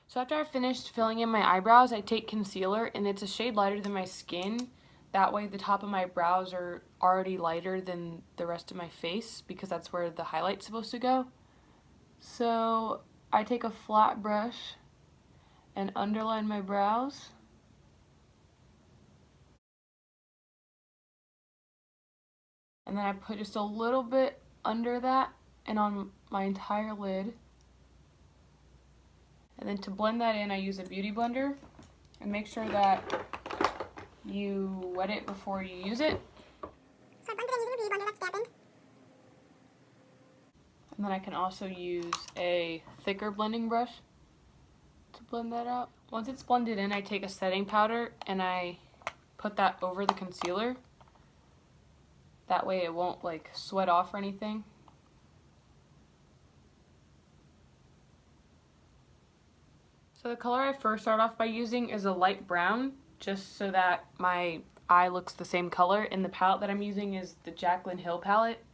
So after I've finished filling in my eyebrows, I take concealer, and it's a shade lighter than my skin. That way the top of my brows are already lighter than the rest of my face because that's where the highlight's supposed to go. So I take a flat brush and underline my brows. And then I put just a little bit under that and on my entire lid. And then to blend that in, I use a beauty blender. And make sure that you wet it before you use it. So I blended in using a beauty blender that's dampened. And then I can also use a thicker blending brush to blend that out. Once it's blended in, I take a setting powder and I put that over the concealer. That way it won't like sweat off or anything. So the color I first start off by using is a light brown, just so that my eye looks the same color. And the palette that I'm using is the Jaclyn Hill palette.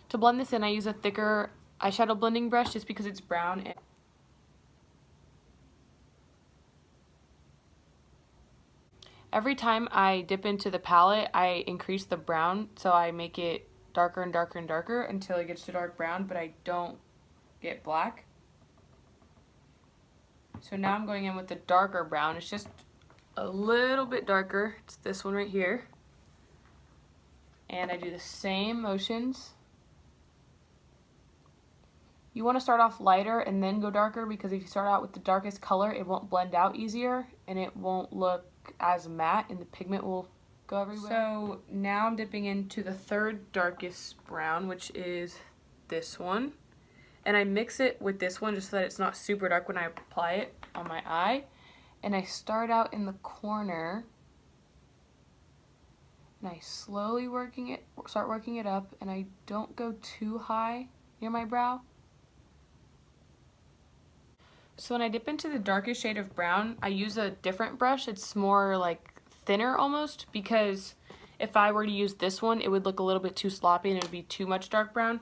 To blend this in, I use a thicker eyeshadow blending brush just because it's brown. Every time I dip into the palette, I increase the brown, so I make it darker and darker and darker until it gets to dark brown, but I don't get black. So now I'm going in with the darker brown. It's just a little bit darker. It's this one right here. And I do the same motions. You want to start off lighter and then go darker, because if you start out with the darkest color, it won't blend out easier and it won't look as matte and the pigment will go everywhere. So now I'm dipping into the third darkest brown, which is this one. And I mix it with this one just so that it's not super dark when I apply it on my eye. And I start out in the corner and I slowly start working it up, and I don't go too high near my brow. So when I dip into the darkest shade of brown, I use a different brush. It's more like thinner almost, because if I were to use this one, it would look a little bit too sloppy and it would be too much dark brown.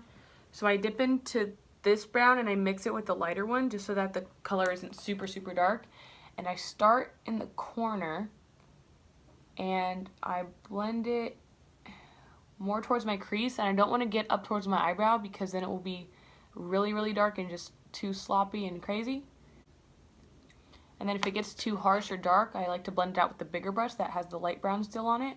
So I dip into this brown and I mix it with the lighter one just so that the color isn't super, super dark. And I start in the corner and I blend it more towards my crease, and I don't want to get up towards my eyebrow because then it will be really, really dark and just too sloppy and crazy. And then if it gets too harsh or dark, I like to blend it out with the bigger brush that has the light brown still on it.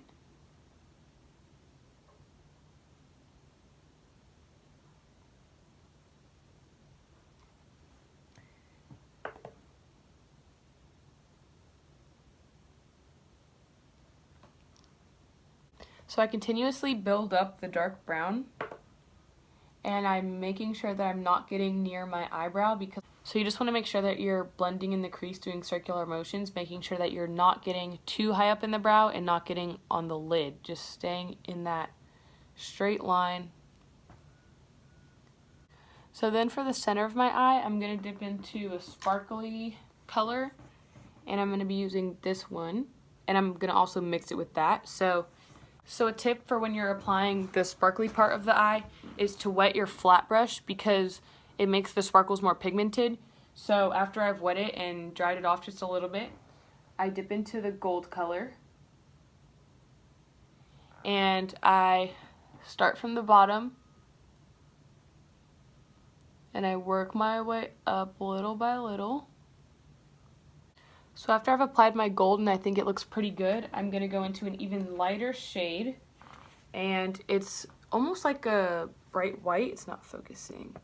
So I continuously build up the dark brown, and I'm making sure that I'm not getting near my eyebrow, because so you just want to make sure that you're blending in the crease, doing circular motions, making sure that you're not getting too high up in the brow and not getting on the lid, just staying in that straight line. So then for the center of my eye, I'm going to dip into a sparkly color, and I'm going to be using this one, and I'm going to also mix it with that. So a tip for when you're applying the sparkly part of the eye is to wet your flat brush, because it makes the sparkles more pigmented. So after I've wet it and dried it off just a little bit, I dip into the gold color and I start from the bottom and I work my way up little by little. So after I've applied my gold and I think it looks pretty good, I'm going to go into an even lighter shade, and it's almost like a bright white. It's not focusing.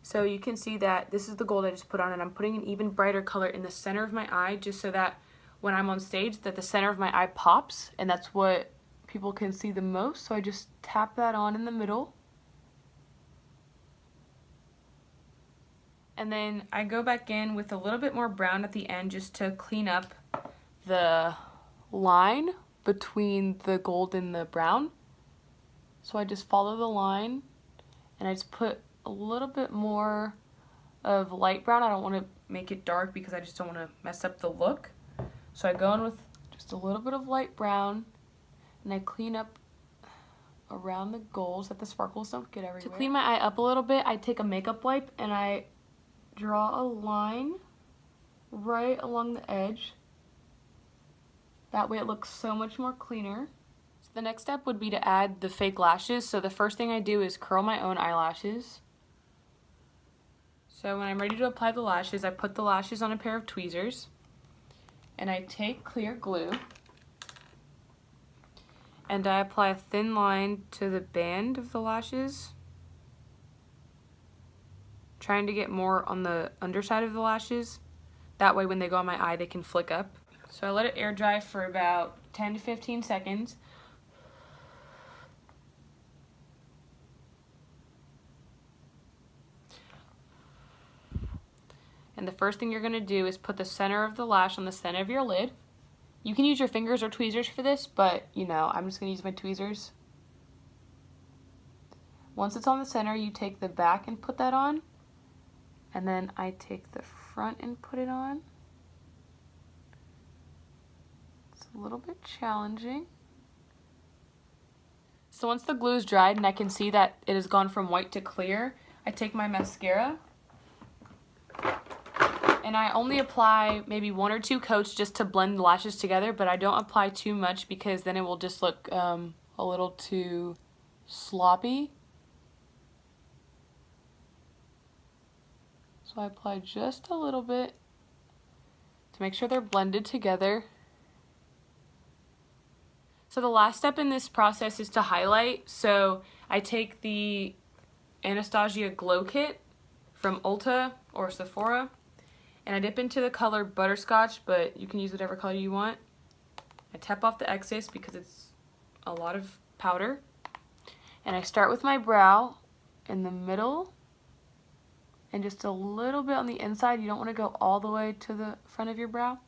So you can see that this is the gold I just put on, and I'm putting an even brighter color in the center of my eye just so that when I'm on stage that the center of my eye pops, and that's what people can see the most. So I just tap that on in the middle. And then I go back in with a little bit more brown at the end just to clean up the line between the gold and the brown. So I just follow the line and I just put a little bit more of light brown. I don't want to make it dark because I just don't want to mess up the look. So I go in with just a little bit of light brown and I clean up around the gold so that the sparkles don't get everywhere. To clean my eye up a little bit, I take a makeup wipe and I draw a line right along the edge. That way it looks so much more cleaner. So the next step would be to add the fake lashes. So the first thing I do is curl my own eyelashes. So when I'm ready to apply the lashes, I put the lashes on a pair of tweezers and I take clear glue and I apply a thin line to the band of the lashes, trying to get more on the underside of the lashes. That way when they go on my eye, they can flick up. So I let it air dry for about 10 to 15 seconds. And the first thing you're going to do is put the center of the lash on the center of your lid. You can use your fingers or tweezers for this, but you know, I'm just going to use my tweezers. Once it's on the center, you take the back and put that on. And then I take the front and put it on. It's a little bit challenging. So once the glue is dried and I can see that it has gone from white to clear, I take my mascara and I only apply maybe 1 or 2 coats just to blend the lashes together, but I don't apply too much because then it will just look a little too sloppy. So I apply just a little bit to make sure they're blended together. So the last step in this process is to highlight. So I take the Anastasia Glow Kit from Ulta or Sephora and I dip into the color Butterscotch, but you can use whatever color you want. I tap off the excess because it's a lot of powder. And I start with my brow in the middle and just a little bit on the inside. You don't want to go all the way to the front of your brow,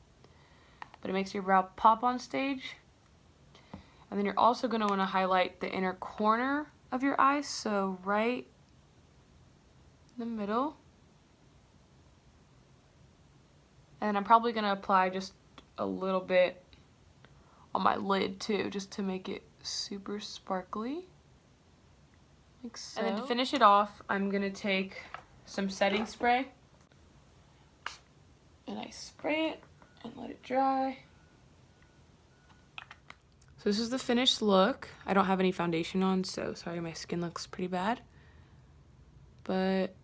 but it makes your brow pop on stage. And then you're also going to want to highlight the inner corner of your eye, so right in the middle. And I'm probably going to apply just a little bit on my lid too, just to make it super sparkly, like so. And then to finish it off, I'm going to take some setting spray and I spray it and let it dry. So this is the finished look. I don't have any foundation on, so sorry my skin looks pretty bad. But